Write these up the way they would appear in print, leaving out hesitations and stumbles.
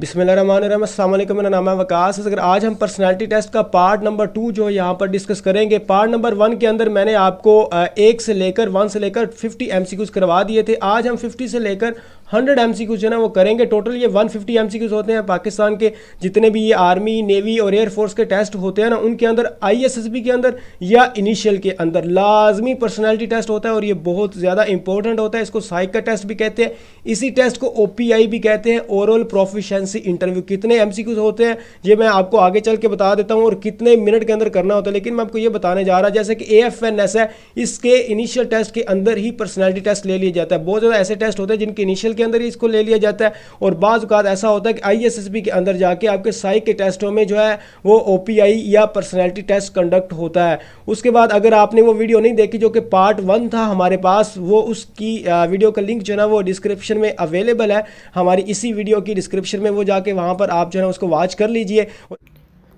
बिस्मिल्लाहिर्रहमानिर्रहीम, अस्सलाम वालेकुम। मेरा नाम है वकास। अगर आज हम पर्सनालिटी टेस्ट का पार्ट नंबर 2 जो है यहाँ पर डिस्कस करेंगे। पार्ट नंबर 1 के अंदर मैंने आपको 1 से लेकर 50 MCQs करवा दिए थे। आज हम 50 से लेकर 100 MCQs जो है ना वो करेंगे। टोटल ये 150 MCQs होते हैं। पाकिस्तान के जितने भी ये आर्मी, नेवी और एयरफोर्स के टेस्ट होते हैं ना, उनके अंदर ISSB के अंदर या इनिशियल के अंदर लाजमी पर्सनालिटी टेस्ट होता है और ये बहुत ज़्यादा इंपॉर्टेंट होता है। इसको साइक का टेस्ट भी कहते हैं। इसी टेस्ट को OPI भी कहते हैं, ओरल प्रोफिशिएंसी इंटरव्यू। कितने MCQs होते हैं ये मैं आपको आगे चल के बता देता हूँ और कितने मिनट के अंदर करना होता है। लेकिन मैं आपको ये बताने जा रहा, जैसे कि AFNS है, इसके इनिशियल टेस्ट के अंदर ही पर्सनालिटी टेस्ट ले लिया जाता है। बहुत ज़्यादा ऐसे टेस्ट होते हैं जिनके इनिशियल के अंदर ही इसको ले लिया जाता है और बाज़ औक़ात ऐसा होता है कि ISSB के अंदर जाके आपके साइक के टेस्टों में जो है वो OPI या पर्सनालिटी टेस्ट कंडक्ट होता है। उसके बाद अगर आपने वो वीडियो नहीं देखी जो कि पार्ट 1 था हमारे पास, वो उसकी वीडियो का लिंक जो है ना वो डिस्क्रिप्शन में अवेलेबल है। हमारी इसी वीडियो की डिस्क्रिप्शन में वो जाके वहाँ पर आप जो है उसको वॉच कर लीजिए।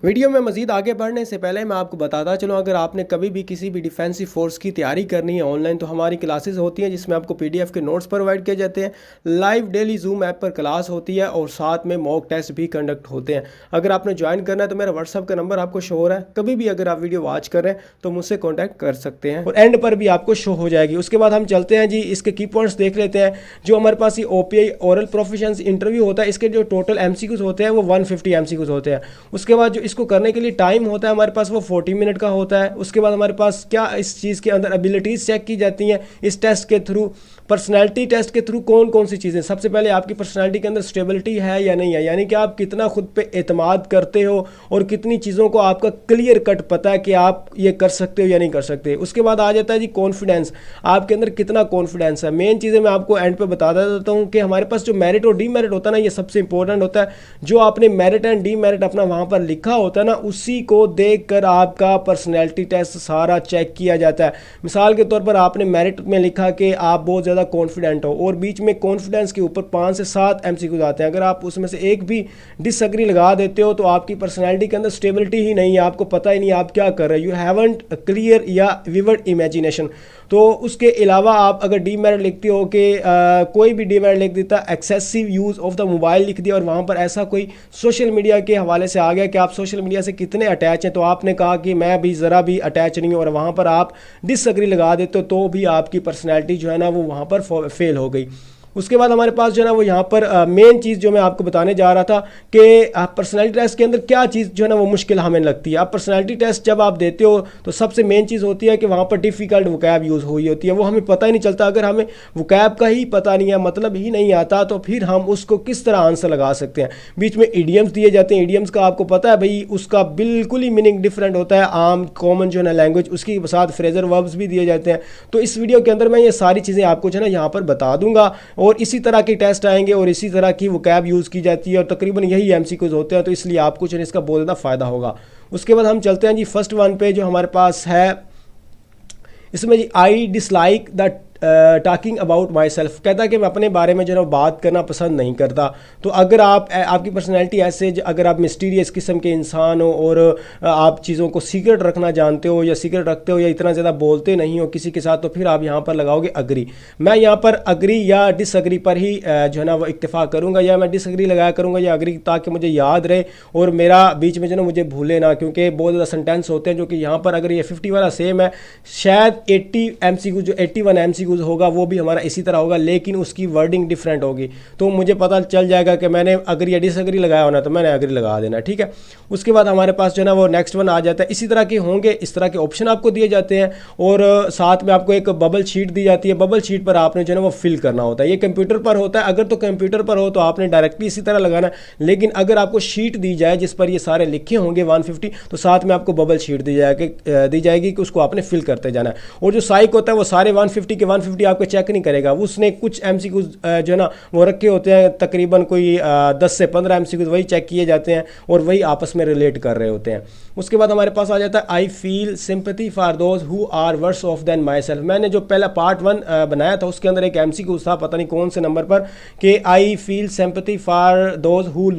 वीडियो में मज़ीद आगे बढ़ने से पहले मैं आपको बताता चलूँ, अगर आपने कभी भी किसी भी डिफेंसिव फोर्स की तैयारी करनी है ऑनलाइन, तो हमारी क्लासेस होती हैं जिसमें आपको PDF के नोट्स प्रोवाइड किए जाते हैं। लाइव डेली जूम ऐप पर क्लास होती है और साथ में मॉक टेस्ट भी कंडक्ट होते हैं। अगर आपने ज्वाइन करना है तो मेरा व्हाट्सअप का नंबर आपको शो हो रहा है। कभी भी अगर आप वीडियो वॉच कर रहे हैं तो मुझसे कॉन्टैक्ट कर सकते हैं और एंड पर भी आपको शो हो जाएगी। उसके बाद हम चलते हैं जी, इसके की पॉइंट्स देख लेते हैं। जो हमारे पास ये OPI ओरल प्रोफिशिएंसी इंटरव्यू होता है, इसके जो टोटल MCQs होते हैं वो 150 MCQs होते हैं। उसके बाद जो इसको करने के लिए टाइम होता है हमारे पास वो 40 मिनट का होता है। उसके बाद हमारे पास क्या इस चीज़ के अंदर एबिलिटीज़ चेक की जाती हैं इस टेस्ट के थ्रू। पर्सनालिटी टेस्ट के थ्रू कौन कौन सी चीज़ें, सबसे पहले आपकी पर्सनालिटी के अंदर स्टेबिलिटी है या नहीं है, यानी कि आप कितना खुद पे एतमाद करते हो और कितनी चीज़ों को आपका क्लियर कट पता है कि आप ये कर सकते हो या नहीं कर सकते। उसके बाद आ जाता है जी कॉन्फिडेंस, आपके अंदर कितना कॉन्फिडेंस है। मेन चीज़ें मैं आपको एंड पे बता देता हूँ कि हमारे पास जो मेरिट और डीमेरिट होता है ना, ये सबसे इंपॉर्टेंट होता है। जो आपने मेरिट एंड डीमेरिट अपना वहाँ पर लिखा होता है ना, उसी को देख कर आपका पर्सनैलिटी टेस्ट सारा चेक किया जाता है। मिसाल के तौर पर आपने मेरिट में लिखा कि आप बहुत ज़्यादा कॉन्फिडेंट हो और बीच में कॉन्फिडेंस के ऊपर 5 से 7 MCQs आते हैं। अगर आप उसमें से एक भी डिसएग्री लगा देते हो तो आपकी पर्सनैलिटी के अंदर स्टेबिलिटी ही नहीं है, आपको पता ही नहीं आप क्या कर रहे हो, यू हैवंट क्लियर या विविड इमेजिनेशन। तो उसके अलावा आप अगर डीमेरिट लिखते हो कि कोई भी डीमेरिट लिख देता, excessive use of the mobile लिख दिया और वहाँ पर ऐसा कोई सोशल मीडिया के हवाले से आ गया कि आप सोशल मीडिया से कितने अटैच हैं, तो आपने कहा कि मैं भी ज़रा भी अटैच नहीं हूँ और वहाँ पर आप डिसएग्री लगा देते हो तो भी आपकी पर्सनैलिटी जो है ना वो वहाँ पर फेल हो गई। उसके बाद हमारे पास जो है ना वो यहाँ पर मेन चीज़ जो मैं आपको बताने जा रहा था कि पर्सनालिटी टेस्ट के अंदर क्या चीज़ जो है ना वो मुश्किल हमें लगती है। आप पर्सनालिटी टेस्ट जब आप देते हो तो सबसे मेन चीज़ होती है कि वहाँ पर डिफ़िकल्ट वोकैब यूज़ हुई होती है, वो हमें पता ही नहीं चलता। अगर हमें वोकैब का ही पता नहीं है, मतलब ही नहीं आता, तो फिर हम उसको किस तरह आंसर लगा सकते हैं। बीच में इडियम्स दिए जाते हैं, इडियम्स का आपको पता है भाई उसका बिल्कुल ही मीनिंग डिफरेंट होता है आम कॉमन जो है ना लैंग्वेज, उसके साथ फ्रेजर वर्ब्स भी दिए जाते हैं। तो इस वीडियो के अंदर मैं ये सारी चीज़ें आपको जो है ना यहाँ पर बता दूंगा और इसी तरह के टेस्ट आएंगे और इसी तरह की वोकैब यूज़ की जाती है और तकरीबन यही MCQs होते हैं, तो इसलिए आपको जो है इसका बहुत ज़्यादा फ़ायदा होगा। उसके बाद हम चलते हैं जी फर्स्ट वन पे जो हमारे पास है। इसमें जी I dislike the talking about myself, कहता है कि मैं अपने बारे में जो है बात करना पसंद नहीं करता। तो अगर आपकी पर्सनैलिटी ऐसे, अगर आप मिस्टीरियस किस्म के इंसान हो और आप चीज़ों को सीक्रेट रखना जानते हो या सीक्रेट रखते हो या इतना ज़्यादा बोलते नहीं हो किसी के साथ, तो फिर आप यहाँ पर लगाओगे अग्री। मैं यहाँ पर अग्री या डिसअग्री पर ही जो है ना वो इक्तफा करूँगा, या मैं डिसअग्री लगाया करूँगा या अग्री, ताकि मुझे याद रहे और मेरा बीच में जो है ना मुझे भूले ना, क्योंकि बहुत ज़्यादा सेंटेंस होते हैं जो कि यहाँ पर अगर ये 50 वाला सेम है, शायद 80 MCQ जो 81 MCQ होगा वो भी हमारा इसी तरह होगा, लेकिन उसकी वर्डिंग डिफरेंट होगी। तो मुझे पता चल जाएगा कि मैंने अग्री या डिसअग्री लगाया होना, तो मैंने अग्री लगा देना, ठीक है। उसके बाद हमारे पास जो है ना वो नेक्स्ट वन आ जाता है। इसी तरह के होंगे, इस तरह के ऑप्शन आपको दिए जाते हैं और साथ में आपको एक बबल शीट दी जाती है। बबल शीट पर आपने जो है ना वो फिल करना होता है। ये कंप्यूटर पर होता है, अगर तो कंप्यूटर पर हो तो आपने डायरेक्टली इसी तरह लगाना है, लेकिन अगर आपको शीट दी जाए जिस पर ये सारे लिखे होंगे 150, तो साथ में आपको बबल शीट दी जाएगी कि उसको आपने फिल करते जाना है। और जो साइक होता है वो सारे 150 के 150 आपको चेक नहीं करेगा, उसने कुछ MCQs जो है ना वो रखे होते हैं, तकरीबन कोई 10 से 15 MCQs वही चेक किए जाते हैं और वही आपस में रिलेट कर रहे होते हैं। उसके बाद हमारे पास आ जाता है I feel sympathy for those who are worse off then myself. मैंने जो पहला पार्ट 1 बनाया था उसके अंदर एक MCQ था, पता नहीं कौन से नंबर पर, कि आई feel sympathy for those who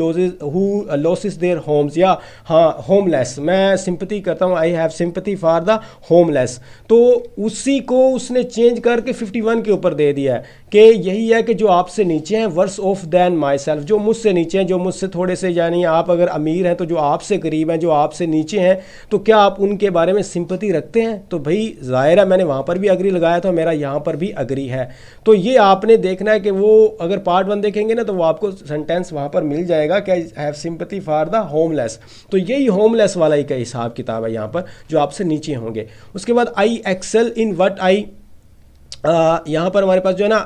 losses their homes, या हाँ होमलेस, मैं सिंपैथी करता हूँ, I have sympathy for the homeless. तो उसी को उसने चेंज कर करके 51 के ऊपर दे दिया है कि यही है कि जो आपसे नीचे हैं worse off than myself, जो मुझसे नीचे हैं, जो मुझसे थोड़े से, यानी आप अगर अमीर हैं तो जो आपसे करीब हैं, जो आपसे नीचे हैं, तो क्या आप उनके बारे में सिंपैथी रखते हैं? तो भाई ज़ाहिर है मैंने वहाँ पर भी अग्री लगाया था, मेरा यहाँ पर भी अग्री है। तो ये आपने देखना है कि वो अगर पार्ट 1 देखेंगे ना तो वो आपको सेंटेंस वहाँ पर मिल जाएगा कि I have sympathy for the homeless. तो यही होमलेस वाला ही का हिसाब किताब है यहाँ पर, जो आपसे नीचे होंगे। उसके बाद आई एक्सेल इन वट आई, यहाँ पर हमारे पास जो है ना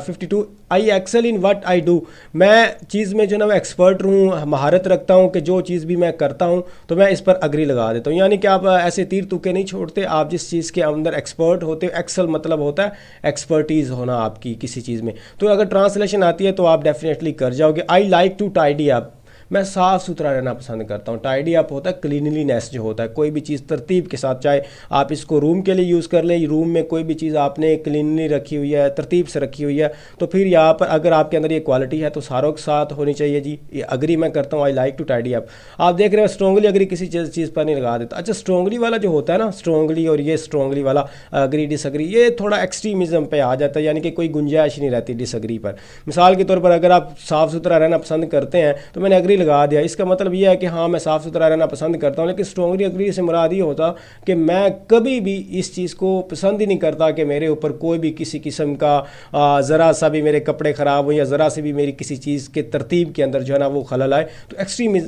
52, I excel in what I do, मैं चीज़ में जो है ना मैं एक्सपर्ट हूँ, महारत रखता हूँ कि जो चीज़ भी मैं करता हूँ तो मैं इस पर अग्री लगा देता हूँ। यानी कि आप ऐसे तीर तुक्के नहीं छोड़ते, आप जिस चीज़ के अंदर एक्सपर्ट होते हो, एक्सेल मतलब होता है एक्सपर्टीज़ होना आपकी किसी चीज़ में। तो अगर ट्रांसलेशन आती है तो आप डेफिनेटली कर जाओगे। I like to tidy up, मैं साफ़ सुथरा रहना पसंद करता हूँ। टाइडी अप होता है क्लीनलीनेस जो होता है, कोई भी चीज़ तरतीब के साथ, चाहे आप इसको रूम के लिए यूज़ कर लें, रूम में कोई भी चीज़ आपने क्लीनली रखी हुई है, तरतीब से रखी हुई है, तो फिर यहाँ पर अगर आपके अंदर ये क्वालिटी है तो सारों के साथ होनी चाहिए जी। ये अग्री मैं करता हूँ, I like to tidy up. आप देख रहे हो स्ट्रॉन्गली अग्री किसी चीज़ पर नहीं लगा देता। अच्छा, स्ट्रॉन्गली वाला जो होता है ना, स्ट्रॉन्गली और ये स्ट्रॉन्गली वाला अग्री डिसअग्री, ये थोड़ा एक्सट्रीमिज़म पे आ जाता है, यानी कि कोई गुंजाइश नहीं रहती डिसअग्री पर। मिसाल के तौर पर अगर आप साफ़ सुथरा रहना पसंद करते हैं तो मैंने अग्री लगा दिया, इसका मतलब ये है कि हाँ मैं साफ़ सुथरा रहना पसंद करता हूँ, लेकिन स्ट्रॉन्गली अग्री से मुराद ये होता कि मैं कभी भी इस चीज़ को पसंद ही नहीं करता कि मेरे ऊपर कोई भी किसी किस्म का ज़रा सा भी मेरे कपड़े ख़राब हो या ज़रा से भी मेरी किसी चीज़ के तरतीब के अंदर जो है ना वो खलल आए, तो एक्सट्रीम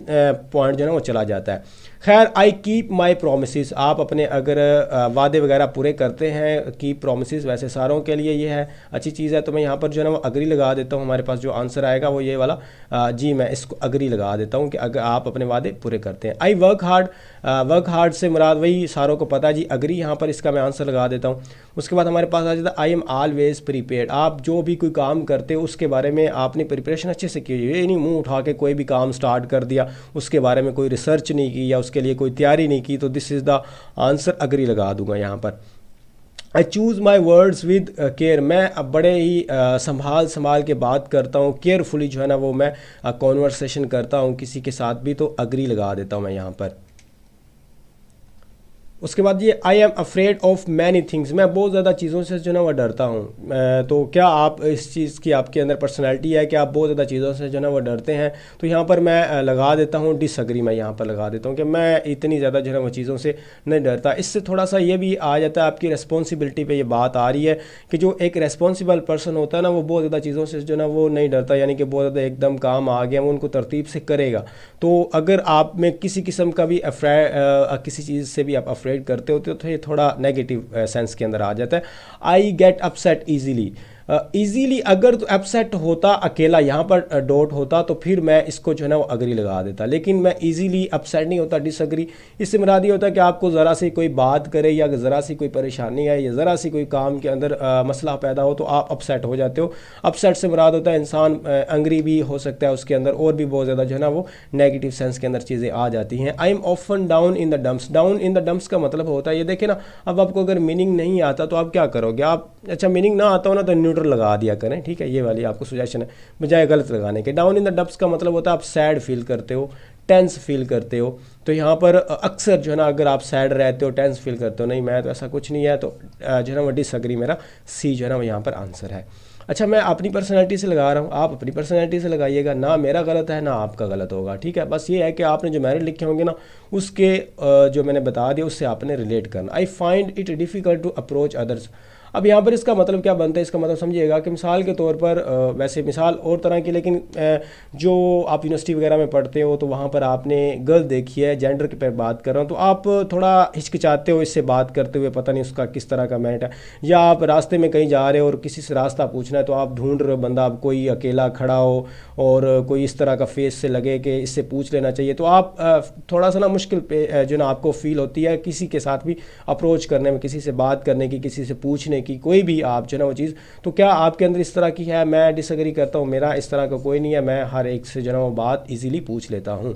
पॉइंट जो है ना वो चला जाता है। खैर, आई कीप माई प्रोमिस, आप अपने अगर वादे वगैरह पूरे करते हैं, कीप प्रोमिस वैसे सारों के लिए ये है अच्छी चीज़ है, तो मैं यहाँ पर जो है ना वो अग्री लगा देता हूँ। हमारे पास जो आंसर आएगा वो ये वाला, जी मैं इसको अग्री लगा देता हूँ कि अगर आप अपने वादे पूरे करते हैं। I work hard, work hard से मुराद वही सारों को पता है जी, अग्री यहाँ पर इसका मैं आंसर लगा देता हूँ। उसके बाद हमारे पास आ जाता है आई एम ऑलवेज प्रीपेयर्ड, आप जो भी कोई काम करते हो उसके बारे में आपने प्रिपरेशन अच्छे से की है, ये नहीं मुंह उठा के कोई भी काम स्टार्ट कर दिया, उसके बारे में कोई रिसर्च नहीं की या उसके लिए कोई तैयारी नहीं की, तो this is the answer, agree लगा दूंगा यहाँ पर। I choose my words with care, मैं अब बड़े ही संभाल के बात करता हूँ, केयरफुली जो है ना वो मैं कॉन्वर्सेशन करता हूँ किसी के साथ भी, तो अग्री लगा देता हूँ मैं यहाँ पर। उसके बाद ये आई am afraid of many things, मैं बहुत ज़्यादा चीज़ों से जो ना वो डरता हूँ। तो क्या आप इस चीज़ की आपके अंदर पर्सनैलिटी है कि आप बहुत ज़्यादा चीज़ों से जो ना वो डरते हैं, तो यहाँ पर मैं लगा देता हूँ डिसअग्री, मैं यहाँ पर लगा देता हूँ कि मैं इतनी ज़्यादा जो है वो चीज़ों से नहीं डरता। इससे थोड़ा सा ये भी आ जाता है, आपकी रिस्पॉन्सिबिलिटी पे ये बात आ रही है कि जो एक रिस्पॉन्सिबल पर्सन होता है ना वो बहुत ज़्यादा चीज़ों से जो ना वो नहीं डरता, यानी कि बहुत ज़्यादा एकदम काम आ गया वो उनको तरतीब से करेगा। तो अगर आप में किसी किस्म का भी किसी चीज़ से भी आप अफ्रेड करते होते हो तो ये थोड़ा नेगेटिव सेंस के अंदर आ जाता है। I get upset easily, easily अगर तो अपसेट होता अकेला, यहाँ पर डॉट होता तो फिर मैं इसको जो है ना वो अग्री लगा देता, लेकिन मैं ईजीली अपसेट नहीं होता, डिसअग्री। इससे मुराद ये होता है कि आपको ज़रा सी कोई बात करे या ज़रा सी कोई परेशानी आए या ज़रा सी कोई काम के अंदर मसला पैदा हो तो आप अपसेट हो जाते हो। अपसेट से मुराद होता है इंसान एंग्री भी हो सकता है, उसके अंदर और भी बहुत ज़्यादा जो है ना वो नेगेटिव सेंस के अंदर चीज़ें आ जाती हैं। आई am often down in the dumps, down in the dumps का मतलब होता है, ये देखें ना, अब आपको अगर मीनिंग नहीं आता तो आप क्या करोगे, आप अच्छा मीनिंग ना आता हो ना तो न्यूट्रल लगा दिया करें, ठीक है, ये वाली आपको सुजेशन है बजाय गलत लगाने के। डाउन इन द डब्स का मतलब होता है आप सैड फील करते हो, टेंस फील करते हो, तो यहाँ पर अक्सर जो है ना अगर आप सैड रहते हो, टेंस फील करते हो, नहीं मैं तो ऐसा कुछ नहीं है, तो जो है ना वो डिसअग्री, मेरा सी जो है ना वो यहाँ पर आंसर है। अच्छा, मैं अपनी पर्सनैलिटी से लगा रहा हूँ, आप अपनी पर्सनैलिटी से लगाइएगा, ना मेरा गलत है ना आपका गलत होगा, ठीक है। बस ये है कि आपने जो मैंने लिखे होंगे ना उसके जो मैंने बता दिया उससे आपने रिलेट करना। I find it difficult to approach others, अब यहाँ पर इसका मतलब क्या बनता है, इसका मतलब समझिएगा कि मिसाल के तौर पर वैसे मिसाल और तरह की, लेकिन जो आप यूनिवर्सिटी वगैरह में पढ़ते हो तो वहाँ पर आपने गर्ल देखी है, जेंडर के पर बात कर रहा हूँ, तो आप थोड़ा हिचकिचाते हो इससे बात करते हुए, पता नहीं उसका किस तरह का मैट है, या आप रास्ते में कहीं जा रहे हो और किसी से रास्ता पूछना है तो आप ढूंढ रहे हो बंदा, आप कोई अकेला खड़ा हो और कोई इस तरह का फेस से लगे कि इससे पूछ लेना चाहिए, तो आप थोड़ा सा ना मुश्किल पे जो ना आपको फील होती है किसी के साथ भी अप्रोच करने में, किसी से बात करने की, किसी से पूछने की, कोई भी आप जो ना वो चीज़, तो क्या आपके अंदर इस तरह की है? मैं डिसएग्री करता हूँ, मेरा इस तरह का कोई नहीं है, मैं हर एक से जो ना वो बात इजीली पूछ लेता हूँ।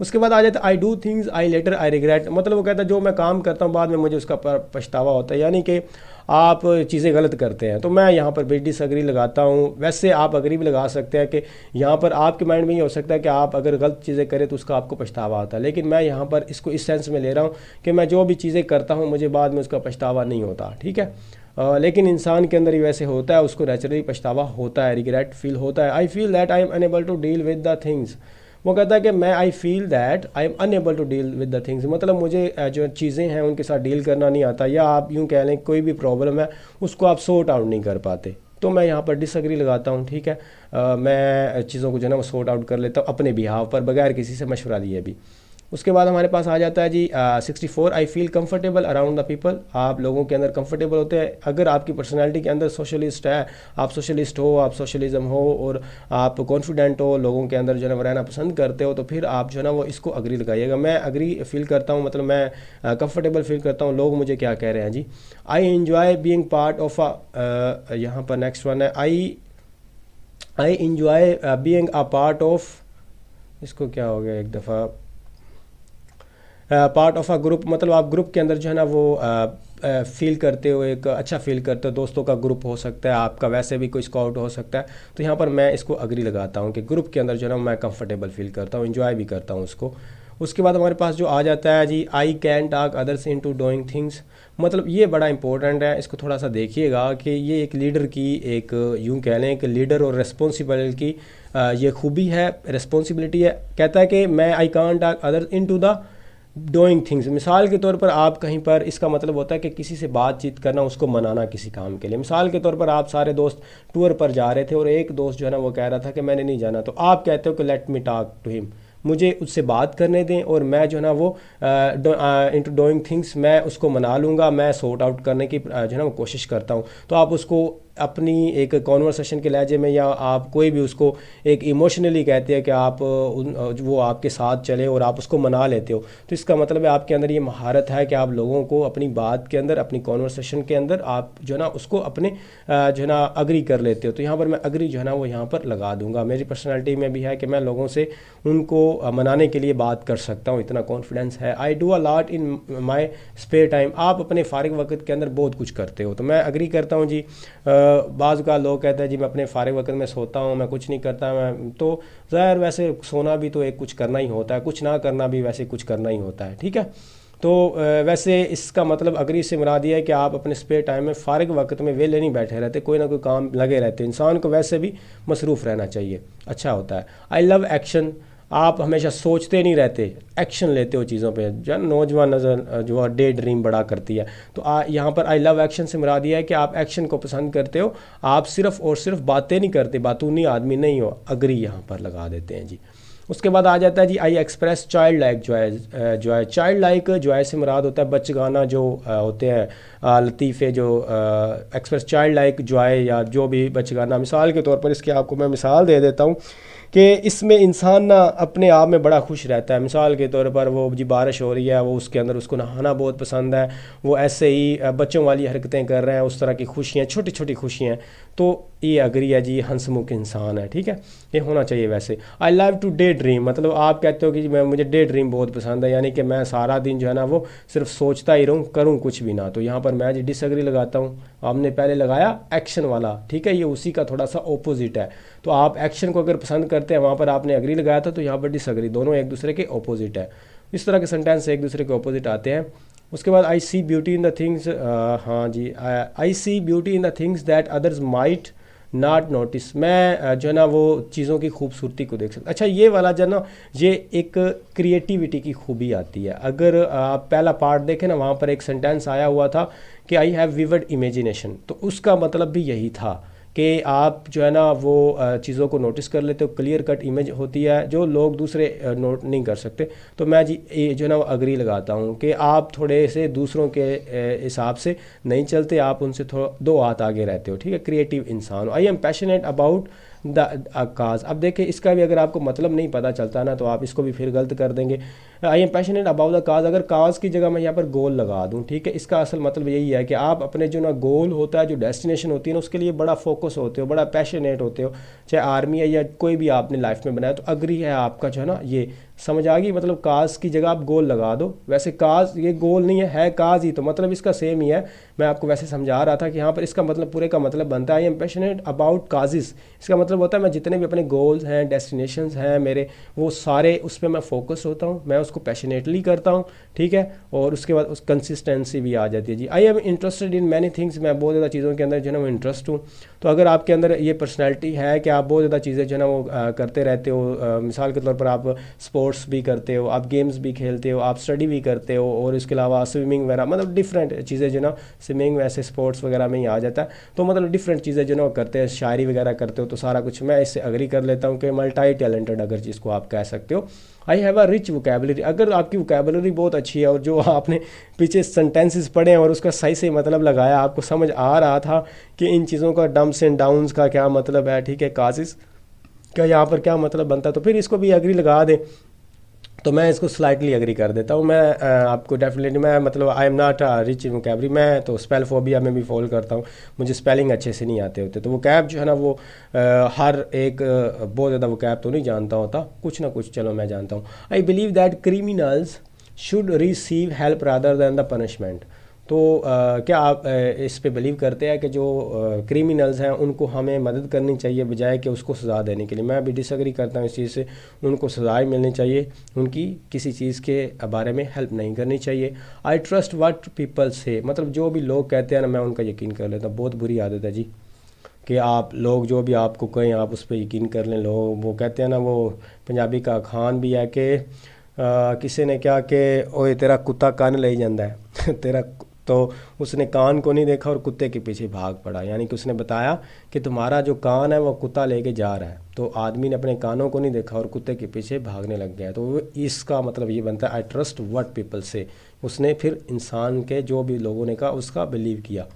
उसके बाद आ जाता है I do things I later I regret, मतलब वो कहता है जो मैं काम करता हूँ बाद में मुझे उसका पछतावा होता है, यानी कि आप चीज़ें गलत करते हैं, तो मैं यहाँ पर भी डिसएग्री लगाता हूँ। वैसे आप अग्री भी लगा सकते हैं कि यहाँ पर आपके माइंड में ये हो सकता है कि आप अगर गलत चीज़ें करें तो उसका आपको पछतावा आता है, लेकिन मैं यहाँ पर इसको इस सेंस में ले रहा हूँ कि मैं जो भी चीज़ें करता हूँ मुझे बाद में उसका पछतावा नहीं होता, ठीक है। लेकिन इंसान के अंदर ही वैसे होता है, उसको नेचुरली पछतावा होता है, रिग्रेट फील होता है। I feel that I am unable to deal with the things. वो कहता है कि मैं I feel that I am unable to deal with the things, मतलब मुझे जो चीज़ें हैं उनके साथ डील करना नहीं आता, या आप यूँ कह लें कोई भी प्रॉब्लम है उसको आप सॉर्ट आउट नहीं कर पाते। तो मैं यहाँ पर डिसएग्री लगाता हूँ, ठीक है। मैं चीज़ों को जो है ना वो सॉर्ट आउट कर लेता हूँ अपने बिहाव पर, बगैर किसी से मशवरा लिए भी। उसके बाद हमारे पास आ जाता है जी 64, I feel comfortable around the people. आप लोगों के अंदर कंफर्टेबल होते हैं। अगर आपकी पर्सनैलिटी के अंदर सोशलिस्ट है, आप सोशलिस्ट हो, आप सोशलिज्म हो और आप कॉन्फिडेंट हो, लोगों के अंदर जो है ना रहना पसंद करते हो, तो फिर आप जो है ना वो इसको अग्री लगाइएगा। मैं अग्री फील करता हूँ, मतलब मैं कंफर्टेबल फील करता हूँ। लोग मुझे क्या कह रहे हैं जी, I enjoy being part of a, यहाँ पर नेक्स्ट वन है I enjoy being a part of, इसको क्या हो गया एक दफ़ा, पार्ट ऑफ अ ग्रुप, मतलब आप ग्रुप के अंदर जो है ना वो फील करते हो, एक अच्छा फील करते हो। दोस्तों का ग्रुप हो सकता है, आपका वैसे भी कोई स्काउट हो सकता है। तो यहाँ पर मैं इसको अग्री लगाता हूँ कि ग्रुप के अंदर जो है ना मैं कंफर्टेबल फील करता हूँ, इन्जॉय भी करता हूँ उसको। उसके बाद हमारे पास जो आ जाता है जी, I can talk others into doing things. मतलब ये बड़ा इंपॉर्टेंट है, इसको थोड़ा सा देखिएगा कि ये एक लीडर की एक यूँ कह लें कि लीडर और रिस्पॉन्सिबल की ये खूबी है, रिस्पॉन्सिबिलिटी है। कहता है कि मैं I can talk others into the doing things. मिसाल के तौर पर आप कहीं पर, इसका मतलब होता है कि किसी से बातचीत करना, उसको मनाना किसी काम के लिए। मिसाल के तौर पर आप सारे दोस्त टूर पर जा रहे थे और एक दोस्त जो है ना वो कह रहा था कि मैंने नहीं जाना, तो आप कहते हो कि let me talk to him, मुझे उससे बात करने दें और मैं जो है ना वो इनटू डूइंग थिंग्स, मैं उसको मना लूँगा, मैं सॉर्ट आउट करने की जो है ना वो कोशिश करता हूँ। तो आप उसको अपनी एक कॉन्वर्सेशन के लहजे में, या आप कोई भी उसको एक इमोशनली कहते हैं कि आप वो आपके साथ चले और आप उसको मना लेते हो, तो इसका मतलब है आपके अंदर ये महारत है कि आप लोगों को अपनी बात के अंदर, अपनी कॉन्वर्सेशन के अंदर आप जो है ना उसको अपने जो है ना अग्री कर लेते हो। तो यहाँ पर मैं अग्री जो है ना वो यहाँ पर लगा दूंगा। मेरी पर्सनैलिटी में भी है कि मैं लोगों से उनको मनाने के लिए बात कर सकता हूँ, इतना कॉन्फिडेंस है। I do a lot in my spare time. आप अपने फारिग वक्त के अंदर बहुत कुछ करते हो, तो मैं अग्री करता हूँ जी। बाज़ का लोग कहते हैं जी मैं अपने फारिग वक्त में सोता हूँ, मैं कुछ नहीं करता, मैं तो ज़ाहिर वैसे सोना भी तो एक कुछ करना ही होता है, कुछ ना करना भी वैसे कुछ करना ही होता है, ठीक है। तो वैसे इसका मतलब अग्री से मुराद ये है कि आप अपने स्पेयर टाइम में फारिग वक्त में वेले नहीं बैठे रहते, कोई ना कोई काम लगे रहते। इंसान को वैसे भी मसरूफ़ रहना चाहिए, अच्छा होता है। I love action. आप हमेशा सोचते नहीं रहते, एक्शन लेते हो चीज़ों पे। जो नौजवान नज़र जो है डे ड्रीम बड़ा करती है, तो यहाँ पर आई लव एक्शन से मुराद ये है कि आप एक्शन को पसंद करते हो, आप सिर्फ़ और सिर्फ बातें नहीं करते, बातूनी आदमी नहीं हो। अग्री यहाँ पर लगा देते हैं जी। उसके बाद आ जाता है जी, I express childlike joy. Childlike joy से मुराद होता है बचगाना जो होते हैं लतीफ़े, जो एक्सप्रेस चाइल्ड लाइक जॉय या जो भी बचगाना। मिसाल के तौर पर इसकी आपको मैं मिसाल दे देता हूँ कि इसमें इंसान ना अपने आप में बड़ा खुश रहता है। मिसाल के तौर पर वो जी बारिश हो रही है, वो उसके अंदर उसको नहाना बहुत पसंद है, वो ऐसे ही बच्चों वाली हरकतें कर रहे हैं, उस तरह की खुशियाँ, छोटी छोटी खुशियाँ। तो ये अग्री है जी, हंसमुख इंसान है, ठीक है, ये होना चाहिए वैसे। I love to daydream. मतलब आप कहते हो कि जी मुझे डे ड्रीम बहुत पसंद है, यानी कि मैं सारा दिन जो है ना वो सिर्फ सोचता ही रहूँ, करूँ कुछ भी ना। तो यहाँ पर मैं जी डिसएग्री लगाता हूँ। आपने पहले लगाया एक्शन वाला, ठीक है, ये उसी का थोड़ा सा ऑपोजिट है। तो आप एक्शन को अगर पसंद करते हैं, वहाँ पर आपने अग्री लगाया था, तो यहाँ पर डिसएग्री, दोनों एक दूसरे के ऑपोजिट है। इस तरह के सेंटेंस एक दूसरे के ऑपोजिट आते हैं। उसके बाद I see beauty in the things, हाँ जी, I see beauty in the things that others might not notice. मैं जो है ना वो चीज़ों की खूबसूरती को देख सकता। अच्छा, ये वाला जो है ना, ये एक क्रिएटिविटी की खूबी आती है। अगर आप पहला पार्ट देखें ना, वहाँ पर एक सेंटेंस आया हुआ था कि आई हैव विविड इमेजिनेशन, तो उसका मतलब भी यही था कि आप जो है ना वो चीज़ों को नोटिस कर लेते हो, क्लियर कट इमेज होती है जो लोग दूसरे नोट नहीं कर सकते। तो मैं जी जो है ना वो अग्री लगाता हूँ कि आप थोड़े से दूसरों के हिसाब से नहीं चलते, आप उनसे थोड़ा दो हाथ आगे रहते हो, ठीक है, क्रिएटिव इंसान हो। I am passionate about the cause. अब देखिए, इसका भी अगर आपको मतलब नहीं पता चलता ना, तो आप इसको भी फिर गलत कर देंगे। I am passionate about the cause, अगर काज की जगह मैं यहाँ पर गोल लगा दूँ, ठीक है, इसका असल मतलब यही है कि आप अपने जो ना गोल होता है, जो डेस्टिनेशन होती है ना, उसके लिए बड़ा फोकस होते हो, बड़ा पैशनेट होते हो। चाहे आर्मी है या कोई भी आपने लाइफ में बनाया, तो अग्री है आपका जो है ना ये समझ आ गई। मतलब काज की जगह आप गोल लगा दो। वैसे काज ये गोल नहीं है काज ही, तो मतलब इसका सेम ही है। मैं आपको वैसे समझा रहा था कि यहाँ पर इसका मतलब पूरे का मतलब बनता है आई एम पैशनेट अबाउट काजिस। इसका मतलब होता है मैं जितने भी अपने गोल्स हैं, डेस्टिनेशंस हैं मेरे, वो सारे उस पर मैं फोकस होता हूँ, मैं उसको पैशनेटली करता हूँ, ठीक है। और उसके बाद उस कंसिस्टेंसी भी आ जाती है जी। I am interested in many things, मैं बहुत ज़्यादा चीज़ों के अंदर जो है ना वो इंटरेस्ट हूँ। तो अगर आपके अंदर ये पर्सनैलिटी है कि आप बहुत ज़्यादा चीज़ें जो है ना वो करते रहते हो, मिसाल के तौर पर आप स्पोर्ट्स भी करते हो, आप गेम्स भी खेलते हो, आप स्टडी भी करते हो, और इसके अलावा स्विमिंग वगैरह, मतलब डिफरेंट चीज़ें जो ना, स्विमिंग वैसे स्पोर्ट्स वगैरह में ही आ जाता है, तो मतलब डिफरेंट चीज़ें जो ना वो करते हैं, शायरी वगैरह करते हो, तो सारा कुछ मैं इससे अग्री कर लेता हूँ कि मल्टी टैलेंटेड अगर जिसको आप कह सकते हो। I have a rich vocabulary, अगर आपकी वोकेबलरी बहुत अच्छी है और जो आपने पीछे सेंटेंसेस पढ़े हैं और उसका सही से मतलब लगाया, आपको समझ आ रहा था कि इन चीज़ों का डम्प्स एंड डाउन्स का क्या मतलब है, ठीक है, काजिस का यहाँ पर क्या मतलब बनता है, तो फिर इसको भी एग्री लगा दें। तो मैं इसको स्लाइटली एग्री कर देता हूँ। मैं आपको डेफिनेटली मैं मतलब I am not rich in vocabulary, मैं तो स्पेल फोबिया में भी फॉल करता हूँ, मुझे स्पेलिंग अच्छे से नहीं आते होते। तो वो कैब जो है ना वो हर एक बहुत ज़्यादा वो कैब तो नहीं जानता होता, कुछ ना कुछ चलो मैं जानता हूँ। I believe that criminals should receive help rather than the punishment. तो क्या आप इस पे बिलीव करते हैं कि जो क्रिमिनल्स हैं उनको हमें मदद करनी चाहिए बजाय कि उसको सज़ा देने के लिए? मैं भी डिसएग्री करता हूँ इस चीज़ से, उनको सज़ाएँ मिलनी चाहिए, उनकी किसी चीज़ के बारे में हेल्प नहीं करनी चाहिए। आई ट्रस्ट व्हाट पीपल से, मतलब जो भी लोग कहते हैं ना मैं उनका यकीन कर लेता हूँ। बहुत बुरी आदत है जी कि आप लोग जो भी आपको कहें आप उस पर यकीन कर लें। लोग वो कहते हैं ना, वो पंजाबी का खान भी है कि किसी ने क्या कि ओए तेरा कुत्ता कान ले जाता है तेरा, तो उसने कान को नहीं देखा और कुत्ते के पीछे भाग पड़ा, यानी कि उसने बताया कि तुम्हारा जो कान है वो कुत्ता लेके जा रहा है, तो आदमी ने अपने कानों को नहीं देखा और कुत्ते के पीछे भागने लग गया। तो इसका मतलब ये बनता है आई ट्रस्ट व्हाट पीपल से, उसने फिर इंसान के जो भी लोगों ने कहा उसका बिलीव किया।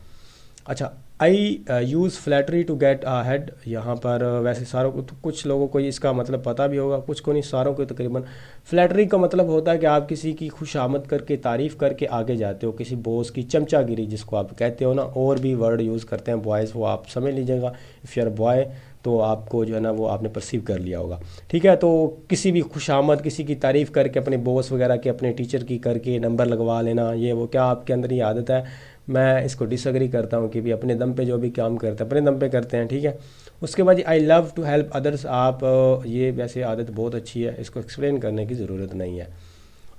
अच्छा, I use flattery to get ahead, यहाँ पर वैसे सारों को तो कुछ लोगों को इसका मतलब पता भी होगा, कुछ को नहीं, सारों को तकरीबन। फ्लैटरी का मतलब होता है कि आप किसी की खुशामद करके तारीफ़ करके आगे जाते हो, किसी बॉस की चमचागिरी जिसको आप कहते हो ना, और भी वर्ड यूज़ करते हैं बॉयज़, वो आप समझ लीजिएगा। इफ़ यू आर बॉय तो आपको जो है ना वो आपने परसीव कर लिया होगा, ठीक है। तो किसी भी खुशामद, किसी की तारीफ़ करके, अपने बॉस वगैरह के, अपने टीचर की करके नंबर लगवा लेना, ये वो क्या आपके अंदर ये आदत है? मैं इसको डिसएग्री करता हूँ कि भी अपने दम पे जो भी काम करते हैं अपने दम पे करते हैं, ठीक है। उसके बाद I love to help others, आप ये वैसे आदत बहुत अच्छी है, इसको एक्सप्लेन करने की ज़रूरत नहीं है।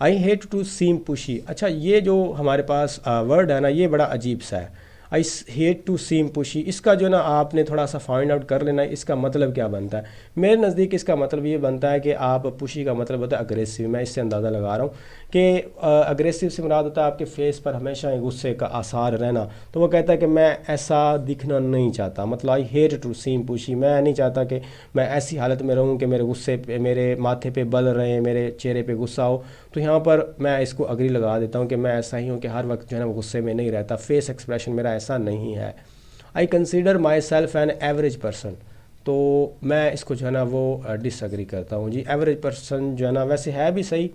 I hate to seem pushy, अच्छा ये जो हमारे पास वर्ड है ना ये बड़ा अजीब सा है, I hate to seem pushy. इसका जो ना आपने थोड़ा सा फाइंड आउट कर लेना इसका मतलब क्या बनता है। मेरे नज़दीक इसका मतलब ये बनता है कि आप, पुशी का मतलब होता है अग्रेसिव, मैं इससे अंदाज़ा लगा रहा हूँ कि अग्रेसिव से मुराद होता है आपके फेस पर हमेशा एक गुस्से का आसार रहना। तो वो कहता है कि मैं ऐसा दिखना नहीं चाहता, मतलब I hate to seem pushy, मैं नहीं चाहता कि मैं ऐसी हालत में रहूँ कि मेरे गुस्से पे, मेरे माथे पे बल रहे, मेरे चेहरे पे गुस्सा हो। तो यहाँ पर मैं इसको अग्री लगा देता हूँ कि मैं ऐसा ही हूँ कि हर वक्त जो है ना वो गुस्से में नहीं रहता, फेस एक्सप्रेशन मेरा ऐसा नहीं है। I consider my self an average person, तो मैं इसको जो है ना वो डिसएग्री करता हूँ जी। एवरेज पर्सन जो है ना वैसे है भी सही,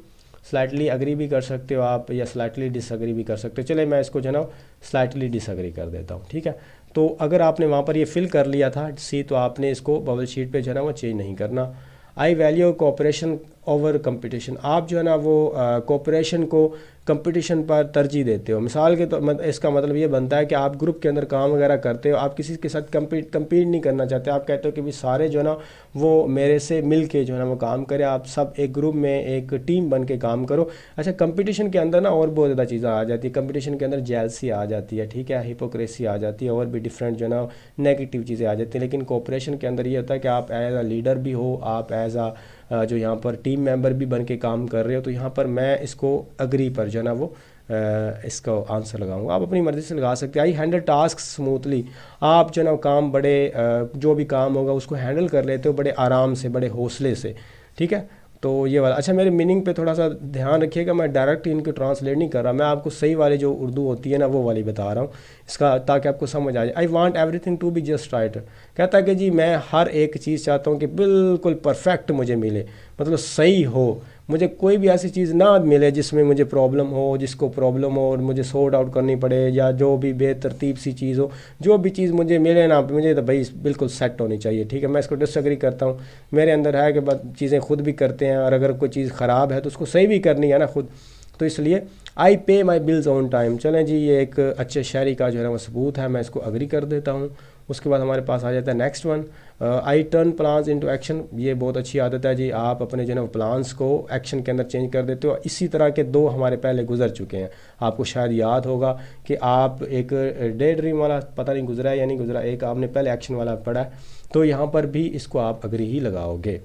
स्लाइटली अग्री भी कर सकते हो आप या स्लाइटली डिसएग्री भी कर सकते हो। चले मैं इसको जो है ना स्लाइटली डिसएग्री कर देता हूँ, ठीक है। तो अगर आपने वहाँ पर ये फिल कर लिया था सी, तो आपने इसको बबल शीट पे जो है ना वो चेंज नहीं करना। I value cooperation over competition, आप जो है ना वो कोऑपरेशन को कंपटीशन पर तरजीह देते हो। मिसाल के तो इसका मतलब ये बनता है कि आप ग्रुप के अंदर काम वगैरह करते हो, आप किसी के साथ compete नहीं करना चाहते, आप कहते हो कि भी सारे जो है ना वो मेरे से मिल के जो है ना वो काम करें, आप सब एक ग्रुप में एक टीम बन के काम करो। अच्छा, कंपटीशन के अंदर ना और बहुत ज़्यादा चीज़ें आ जाती है, कंपटीशन के अंदर जेलसी आ जाती है, ठीक है, हिपोक्रेसी आ जाती है, और भी डिफरेंट जो है ना नेगेटिव चीज़ें आ जाती हैं। लेकिन कोऑपरेशन के अंदर ये होता है कि आप एज अ लीडर भी हो, आप एज अ जो यहाँ पर टीम मेंबर भी बन के काम कर रहे हो। तो यहाँ पर मैं इसको अग्री पर जो है ना वो इसका आंसर लगाऊंगा, आप अपनी मर्ज़ी से लगा सकते हैं। आई हैंडल टास्क स्मूथली, आप जो है ना काम बड़े जो भी काम होगा उसको हैंडल कर लेते हो बड़े आराम से, बड़े हौसले से, ठीक है। तो ये वाला, अच्छा मेरे मीनिंग पे थोड़ा सा ध्यान रखिएगा, मैं डायरेक्ट इनको ट्रांसलेट नहीं कर रहा, मैं आपको सही वाली जो उर्दू होती है ना वो वाली बता रहा हूँ इसका, ताकि आपको समझ आ जाए। I want everything to be just right, कहता है कि जी मैं हर एक चीज़ चाहता हूँ कि बिल्कुल परफेक्ट मुझे मिले, मतलब सही हो, मुझे कोई भी ऐसी चीज़ ना मिले जिसमें मुझे प्रॉब्लम हो, जिसको प्रॉब्लम हो और मुझे सॉर्ट आउट करनी पड़े, या जो भी बेतरतीब सी चीज़ हो, जो भी चीज़ मुझे मिले ना, मुझे तो भाई बिल्कुल सेट होनी चाहिए, ठीक है। मैं इसको डिसएग्री करता हूँ। मेरे अंदर है कि बस चीज़ें खुद भी करते हैं, और अगर कोई चीज़ ख़राब है तो उसको सही भी करनी है ना खुद। तो इसलिए आई पे माई बिल्स ऑन टाइम। चलें जी, ये एक अच्छे शायरी का जो है वो सबूत है, मैं इसको अग्री कर देता हूँ। उसके बाद हमारे पास आ जाता है next one, I turn plans into action. ये बहुत अच्छी आदत है जी, आप अपने जो है प्लान्स को एक्शन के अंदर चेंज कर देते हो। इसी तरह के दो हमारे पहले गुजर चुके हैं, आपको शायद याद होगा कि आप एक डे ड्रीम वाला पता नहीं गुजरा है या नहीं गुजरा, एक आपने पहले एक्शन वाला पढ़ा है, तो यहाँ पर भी इसको आप अग्री ही लगाओगे।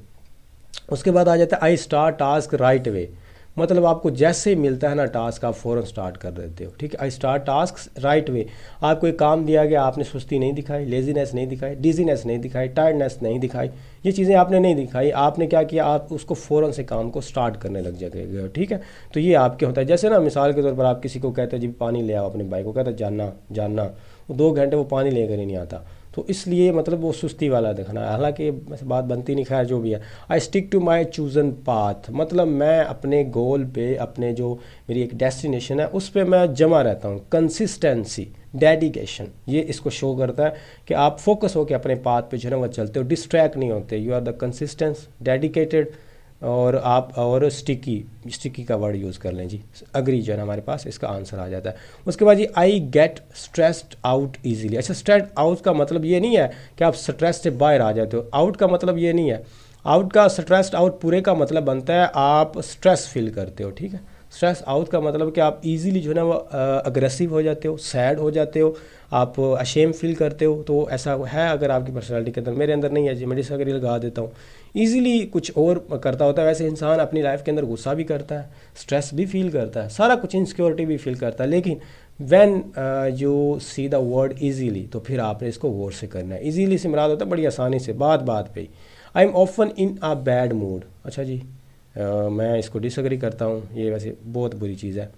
उसके बाद आ जाता है I start task right way. मतलब आपको जैसे ही मिलता है ना टास्क, आप फ़ौरन स्टार्ट कर देते हो, ठीक है। I start task right way. आपको एक काम दिया गया, आपने सुस्ती नहीं दिखाई, लेजीनेस नहीं दिखाई, डिजीनेस नहीं दिखाई, टायर्डनेस नहीं दिखाई, ये चीज़ें आपने नहीं दिखाई। आपने क्या किया, आप उसको फ़ौरन से काम को स्टार्ट करने लग जाएगा, ठीक है। तो ये आपके होता है, जैसे ना मिसाल के तौर पर आप किसी को कहते हैं जी पानी ले आओ अपने भाई को, कहते हैं जानना जानना, वो 2 घंटे वो पानी लेकर ही नहीं आता, तो इसलिए मतलब वो सुस्ती वाला दिखना है। हालांकि बात बनती नहीं, खैर जो भी है। I stick to my chosen path. मतलब मैं अपने गोल पे, अपने जो मेरी एक डेस्टिनेशन है उस पे मैं जमा रहता हूँ। कंसिस्टेंसी, डेडिकेशन, ये इसको शो करता है कि आप फोकस होकर अपने पाथ पे जो है वो चलते हो, डिस्ट्रैक्ट नहीं होते। You are the consistence, dedicated, और आप और स्टिकी का वर्ड यूज़ कर लें जी, अग्री जो है ना हमारे पास इसका आंसर आ जाता है। उसके बाद जी I get stressed out easily. अच्छा, स्ट्रेस्ड आउट का मतलब ये नहीं है कि आप स्ट्रेस से बाहर आ जाते हो, आउट का मतलब ये नहीं है। आउट का स्ट्रेस्ड आउट पूरे का मतलब बनता है आप स्ट्रेस फील करते हो, ठीक है। स्ट्रेस आउट का मतलब कि आप इजीली जो है ना वो अग्रेसिव हो जाते हो, सैड हो जाते हो, आप अशेम फील करते हो। तो ऐसा है अगर आपकी पर्सनालिटी के अंदर, मेरे अंदर नहीं है जी, मैं डिसएग्री लगा देता हूँ। ईज़िली कुछ और करता होता है। वैसे इंसान अपनी लाइफ के अंदर गुस्सा भी करता है, स्ट्रेस भी फील करता है, सारा कुछ, इनसिक्योरिटी भी फील करता है, लेकिन when you see the word easily, तो फिर आपने इसको गौर से करना है। ईजीली से मुराद होता है बड़ी आसानी से, बात बात पे ही। I am often in a bad mood. अच्छा जी, मैं इसको डिसएग्री करता हूँ, ये वैसे बहुत बुरी चीज़ है।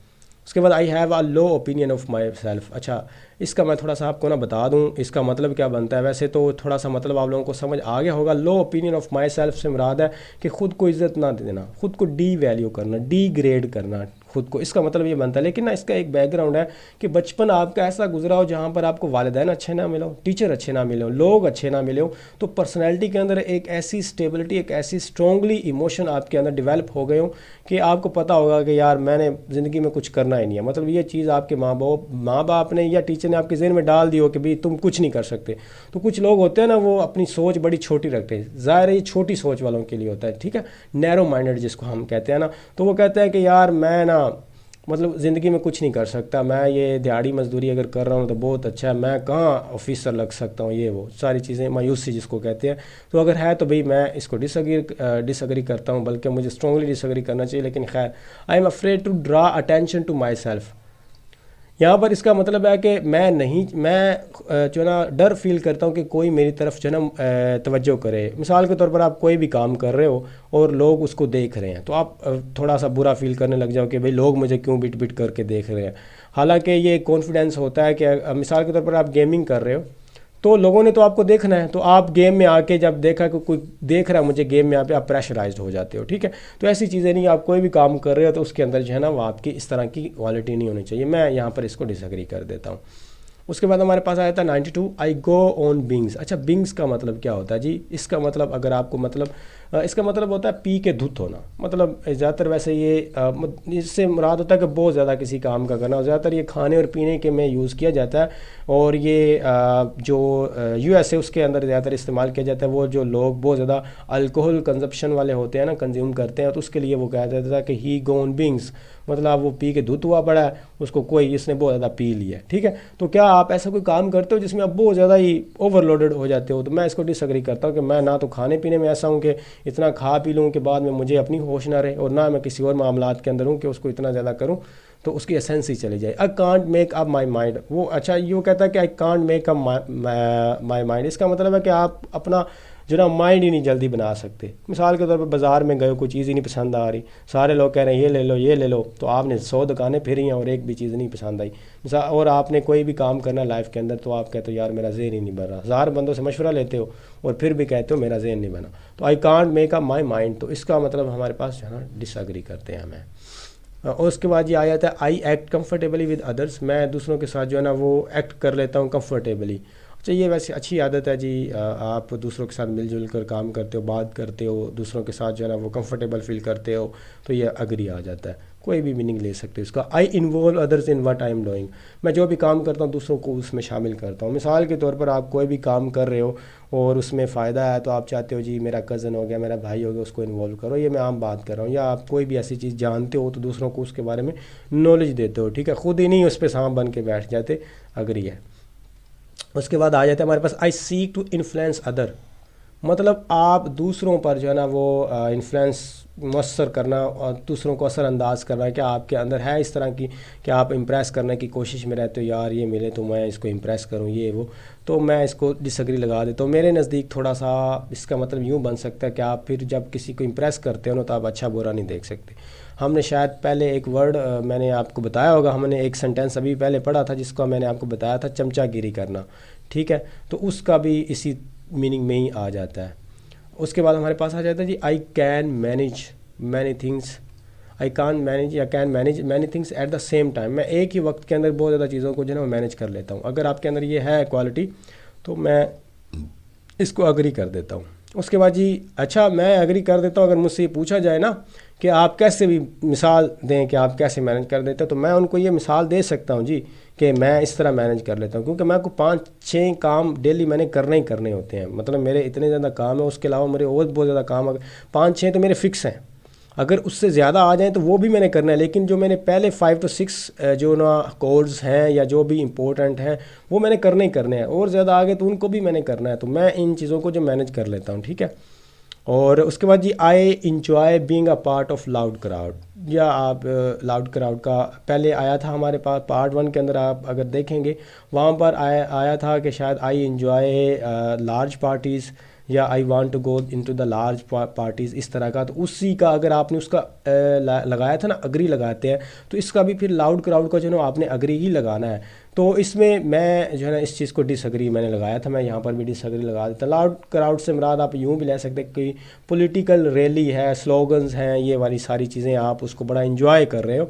उसके बाद I have a low opinion of my self. अच्छा, इसका मैं थोड़ा सा आपको ना बता दूं इसका मतलब क्या बनता है। वैसे तो थोड़ा सा मतलब आप लोगों को समझ आ गया होगा। लो ओपिनियन ऑफ माई सेल्फ से मुराद है कि खुद को इज्जत ना देना, खुद को डी वैल्यू करना, डी ग्रेड करना खुद को, इसका मतलब ये बनता है। लेकिन ना इसका एक बैकग्राउंड है कि बचपन आपका ऐसा गुजरा हो जहाँ पर आपको वालिदैन अच्छे ना मिले हो, टीचर अच्छे ना मिले हो, लोग अच्छे ना मिले हो, तो पर्सनैलिटी के अंदर एक ऐसी स्टेबिलिटी, एक ऐसी स्ट्रॉन्गली इमोशन आपके अंदर डेवलप हो गए हो कि आपको पता होगा कि यार मैंने ज़िंदगी में कुछ करना ही नहीं है। मतलब ये चीज़ आपके माँ बाप ने या टीचर ने आपके ज़हन में डाल दी हो कि भाई तुम कुछ नहीं कर सकते। तो कुछ लोग होते हैं ना, वो अपनी सोच बड़ी छोटी रखते हैं। ज़ाहिर है ये छोटी सोच वालों के लिए होता है, ठीक है, नैरो माइंडेड जिसको हम कहते हैं ना। तो वो कहते हैं कि यार मैं ना मतलब ज़िंदगी में कुछ नहीं कर सकता, मैं ये दिहाड़ी मजदूरी अगर कर रहा हूँ तो बहुत अच्छा है, मैं कहाँ ऑफिसर लग सकता हूँ, ये वो सारी चीज़ें, मायूसी जिसको कहते हैं। तो अगर है तो भाई मैं इसको डिसएग्री करता हूँ, बल्कि मुझे स्ट्रांगली डिसएग्री करना चाहिए। लेकिन खैर, I am afraid to draw attention to myself. यहाँ पर इसका मतलब है कि मैं जो ना डर फील करता हूँ कि कोई मेरी तरफ जो ना तवज्जो करे। मिसाल के तौर पर आप कोई भी काम कर रहे हो और लोग उसको देख रहे हैं, तो आप थोड़ा सा बुरा फील करने लग जाओ कि भाई लोग मुझे क्यों बिट बिट करके देख रहे हैं। हालांकि ये कॉन्फिडेंस होता है कि मिसाल के तौर पर आप गेमिंग कर रहे हो, तो लोगों ने तो आपको देखना है, तो आप गेम में आके जब देखा कि कोई देख रहा है मुझे गेम में, यहाँ पे आप प्रेशराइज्ड हो जाते हो, ठीक है। तो ऐसी चीज़ें नहीं, आप कोई भी काम कर रहे हो तो उसके अंदर जो है ना वो आपकी इस तरह की क्वालिटी नहीं होनी चाहिए। मैं यहाँ पर इसको डिसएग्री कर देता हूँ। उसके बाद हमारे पास आया था 92, आई गो ऑन बिंग्स। अच्छा, बिंग्स का मतलब क्या होता है जी? इसका मतलब अगर आपको मतलब इसका मतलब होता है पी के धुत होना। मतलब ज़्यादातर वैसे ये इससे मुराद होता है कि बहुत ज़्यादा किसी काम का करना। ज़्यादातर ये खाने और पीने के में यूज़ किया जाता है, और ये जो US है उसके अंदर ज़्यादातर इस्तेमाल किया जाता है। वो जो लोग बहुत ज़्यादा अल्कोहल कंजप्शन वाले होते हैं ना, कंज्यूम करते हैं, तो उसके लिए वो कहा जाता है कि ही गो ऑन बिंग्स, मतलब वो पी के धुत हुआ पड़ा है, उसको कोई इसने बहुत ज़्यादा पी लिया, ठीक है। तो क्या आप ऐसा कोई काम करते हो जिसमें आप बहुत ज़्यादा ही ओवरलोडेड हो जाते हो? तो मैं इसको डिसएग्री करता हूँ कि मैं ना तो खाने पीने में ऐसा हूँ कि इतना खा पी लूँ कि बाद में मुझे अपनी होश ना रहे, और ना मैं किसी और मामलात के अंदर हूँ कि उसको इतना ज़्यादा करूँ तो उसकी एसेंस ही चली जाए। I can't make up my mind. वो अच्छा ये कहता है कि I can't make up my mind. इसका मतलब है कि आप अपना जो ना माइंड ही नहीं जल्दी बना सकते। मिसाल के तौर पर बाज़ार में गए, कोई चीज़ ही नहीं पसंद आ रही, सारे लोग कह रहे हैं ये ले लो ये ले लो, तो आपने 100 दुकानें फिरी हैं और एक भी चीज़ नहीं पसंद आई। मिसाल, और आपने कोई भी काम करना लाइफ के अंदर, तो आप कहते हो यार मेरा ज़हन ही नहीं बन रहा, 1000 बंदों से मशवरा लेते हो और फिर भी कहते हो मेरा ज़हन नहीं बना, तो I can't make up my mind. तो इसका मतलब हमारे पास जो है ना डिसएग्री करते हैं हमें। और उसके बाद ये आया था I act comfortably with others, मैं दूसरों के साथ जो है ना वो एक्ट कर लेता हूँ कंफर्टेबली। अच्छा, ये वैसे अच्छी आदत है जी, आप दूसरों के साथ मिलजुल कर काम करते हो, बात करते हो, दूसरों के साथ जो है ना वो कंफर्टेबल फील करते हो, तो ये अग्री आ जाता है। कोई भी मीनिंग ले सकते हो इसका। I involve others in what I am doing, मैं जो भी काम करता हूँ दूसरों को उसमें शामिल करता हूँ। मिसाल के तौर पर आप कोई भी काम कर रहे हो और उसमें फ़ायदा है, तो आप चाहते हो जी मेरा कज़न हो गया, मेरा भाई हो गया, उसको इन्वॉल्व करो, ये मैं आम बात कर रहा हूँ। या आप कोई भी ऐसी चीज़ जानते हो तो दूसरों को उसके बारे में नॉलेज देते हो, ठीक है, ख़ुद ही नहीं उस पर सांप बन के बैठ जाते, अग्री है। उसके बाद आ जाता है हमारे पास I seek to influence other, मतलब आप दूसरों पर जो है ना वो इन्फ्लुएंस मुअस्सर करना और दूसरों को असरअंदाज करना, क्या आपके अंदर है इस तरह की कि आप इम्प्रेस करने की कोशिश में रहते हो, यार ये मिले तो मैं इसको इम्प्रेस करूं ये वो, तो मैं इसको डिसएग्री लगा देता हूँ। मेरे नज़दीक थोड़ा सा इसका मतलब यूँ बन सकता है कि आप फिर जब किसी को इम्प्रेस करते हो ना तो आप अच्छा बुरा नहीं देख सकते। हमने शायद पहले एक वर्ड मैंने आपको बताया होगा, हमने एक सेंटेंस अभी पहले पढ़ा था जिसको मैंने आपको बताया था चमचागिरी करना, ठीक है, तो उसका भी इसी मीनिंग में ही आ जाता है। उसके बाद हमारे पास आ जाता है जी I can manage many things, I can manage या can manage many things at the same time, मैं एक ही वक्त के अंदर बहुत ज़्यादा चीज़ों को जो है ना मैनेज कर लेता हूँ। अगर आपके अंदर ये है क्वालिटी तो मैं इसको अग्री कर देता हूँ। उसके बाद जी अच्छा, मैं अग्री कर देता हूँ। अगर मुझसे ये पूछा जाए ना कि आप कैसे भी मिसाल दें कि आप कैसे मैनेज कर देते हो, तो मैं उनको ये मिसाल दे सकता हूँ जी कि मैं इस तरह मैनेज कर लेता हूँ, क्योंकि मैं को 5-6 काम डेली मैंने करने ही करने होते हैं। मतलब मेरे इतने ज़्यादा काम है, उसके अलावा मेरे और बहुत ज़्यादा काम, अगर 5-6 तो मेरे फ़िक्स हैं, अगर उससे ज़्यादा आ जाएँ तो वो भी मैंने करना है। लेकिन जो मैंने पहले 5 to 6 जो ना कोर्स हैं या जो भी इम्पोर्टेंट हैं वो मैंने करने ही करने हैं, और ज़्यादा आगे तो उनको भी मैंने करना है। तो मैं इन चीज़ों को जो मैनेज कर लेता हूँ, ठीक है। और उसके बाद जी I enjoy being a part of loud crowd, या आप लाउड क्राउड का पहले आया था हमारे पास पार्ट 1 के अंदर, आप अगर देखेंगे वहाँ पर आया था कि शायद आई इंजॉय लार्ज पार्टीज़ या I want to go into the large parties, इस तरह का। तो उसी का अगर आपने उसका लगाया था ना अग्री लगाते हैं, तो इसका भी फिर लाउड क्राउड का जो है ना आपने अग्री ही लगाना है। तो इसमें मैं जो है ना इस चीज़ को डिसएग्री मैंने लगाया था, मैं यहाँ पर भी डिसएग्री लगा देता। लाउड क्राउड से मुराद आप यूँ भी ले सकते हैं कि पॉलिटिकल रैली है, स्लोगन्स हैं, ये वाली सारी चीज़ें आप उसको बड़ा इंजॉय कर रहे हो।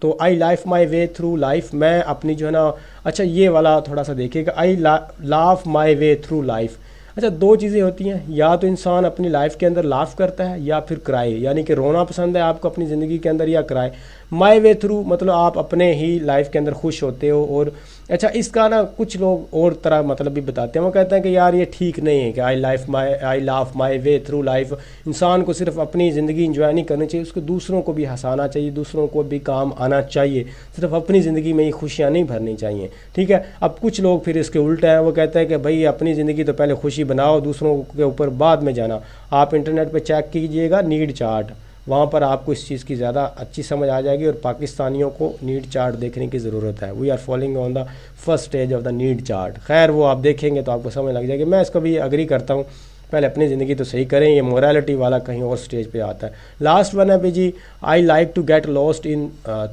तो I life my way through life, मैं अपनी जो है ना, अच्छा ये वाला थोड़ा सा देखिएगा, आई लाफ माई वे थ्रू लाइफ। अच्छा, 2 चीज़ें होती हैं, या तो इंसान अपनी लाइफ के अंदर लाफ करता है या फिर क्राई, यानी कि रोना पसंद है आपको अपनी ज़िंदगी के अंदर, या क्राई। माई वे थ्रू मतलब आप अपने ही लाइफ के अंदर खुश होते हो। और अच्छा, इसका ना कुछ लोग और तरह मतलब भी बताते हैं, वो कहते हैं कि यार ये ठीक नहीं है कि आई लाफ माई वे थ्रू लाइफ, इंसान को सिर्फ अपनी ज़िंदगी इंजॉय नहीं करनी चाहिए, उसको दूसरों को भी हंसाना चाहिए, दूसरों को भी काम आना चाहिए, सिर्फ अपनी ज़िंदगी में ही खुशियाँ नहीं भरनी चाहिए, ठीक है। अब कुछ लोग फिर इसके उल्टा हैं, वो कहते हैं कि भाई अपनी ज़िंदगी तो पहले खुशी बनाओ, दूसरों के ऊपर बाद में जाना। आप इंटरनेट पर चेक कीजिएगा नीड चार्ट, वहाँ पर आपको इस चीज़ की ज़्यादा अच्छी समझ आ जाएगी। और पाकिस्तानियों को नीड चार्ट देखने की ज़रूरत है, we are following on the first stage of the need chart. खैर वो आप देखेंगे तो आपको समझ लग जाएगी। मैं इसको भी अग्री करता हूँ, पहले अपनी ज़िंदगी तो सही करें, ये मोरालिटी वाला कहीं और स्टेज पे आता है। लास्ट वन है जी, I like to get lost in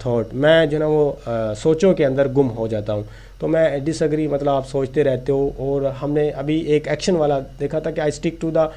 thought, मैं जो ना वो सोचों के अंदर गुम हो जाता हूँ। तो मैं डिसएग्री मतलब आप सोचते रहते हो। और हमने अभी एक एक्शन वाला देखा था कि I stick to the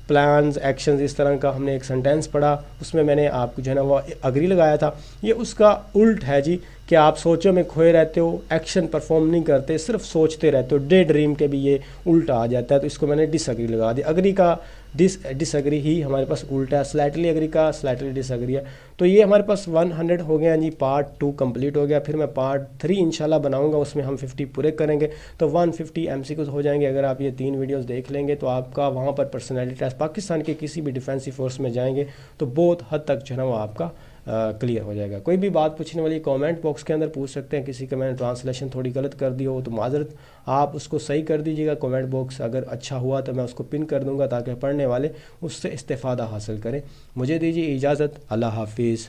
plans actions, इस तरह का हमने एक सेंटेंस पढ़ा, उसमें मैंने आपको जो है ना वो अग्री लगाया था। ये उसका उल्ट है जी कि आप सोचों में खोए रहते हो, एक्शन परफॉर्म नहीं करते, सिर्फ सोचते रहते हो, डे ड्रीम के भी ये उल्टा आ जाता है। तो इसको मैंने डिसएग्री लगा दिया। अग्री का डिसएग्री ही हमारे पास उल्टा है, स्लाइटली अग्री का स्लाइटली डिसएग्री है। तो ये हमारे पास 100 हो गया जी, पार्ट 2 कंप्लीट हो गया। फिर मैं पार्ट 3 इंशाल्लाह बनाऊंगा, उसमें हम 50 पूरे करेंगे, तो 150 MCQs हो जाएंगे। अगर आप ये 3 वीडियोस देख लेंगे तो आपका वहाँ पर पर्सनैलिटी टेस्ट पाकिस्तान के किसी भी डिफेंसिव फोर्स में जाएंगे तो बहुत हद तक जो है ना वो आपका क्लियर हो जाएगा। कोई भी बात पूछने वाली कमेंट बॉक्स के अंदर पूछ सकते हैं। किसी का मैंने ट्रांसलेशन थोड़ी गलत कर दी हो तो माजरत, आप उसको सही कर दीजिएगा। कमेंट बॉक्स अगर अच्छा हुआ तो मैं उसको पिन कर दूंगा ताकि पढ़ने वाले उससे इस्तेफ़ादा हासिल करें। मुझे दीजिए इजाज़त, अल्लाह हाफिज़।